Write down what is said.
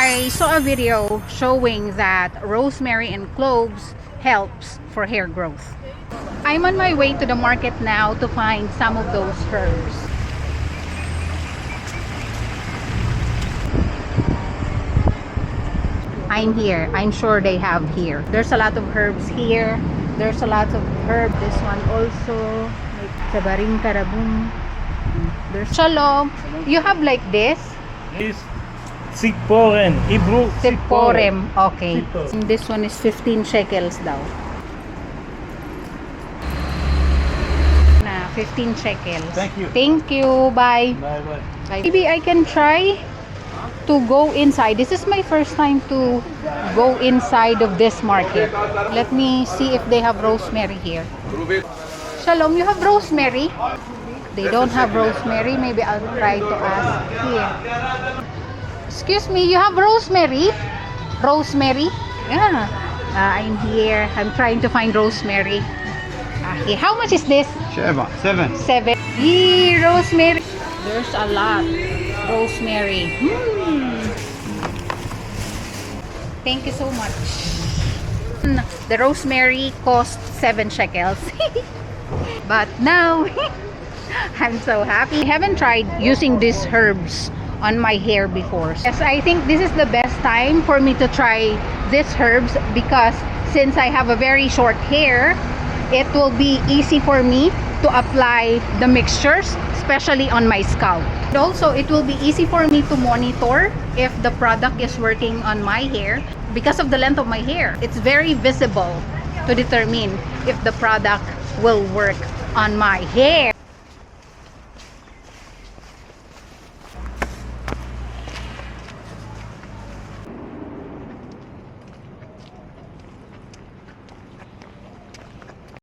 I saw a video showing that rosemary and cloves helps for hair growth. I'm on my way to the market now to find some of those herbs. I'm here. I'm sure they have here. There's a lot of herbs here. There's a lot of herb. This one also. Like Sabaring Karabung. There's Shalom. You have like this? This Sikporen, Hebrew Sirporem. Okay. Sirporem. And this one is 15 shekels daw. Na 15 shekels. Thank you. Thank you. Bye. Bye bye. Maybe I can try to go inside. This is my first time to go inside of this market. Let me see if they have rosemary here. Shalom, you have rosemary? They don't have rosemary. Maybe I'll try to ask here. Excuse me, you have rosemary? Rosemary? Yeah. I'm here. I'm trying to find rosemary. Okay. How much is this? Seven. 7. Yee, rosemary. There's a lot. Rosemary. Thank you so much. The rosemary cost 7 shekels. But now I'm so happy. I haven't tried using these herbs on my hair before. Yes, I think this is the best time for me to try these herbs because since I have a very short hair, it will be easy for me to apply the mixtures, especially on my scalp. And also, it will be easy for me to monitor if the product is working on my hair because of the length of my hair. It's very visible to determine if the product will work on my hair.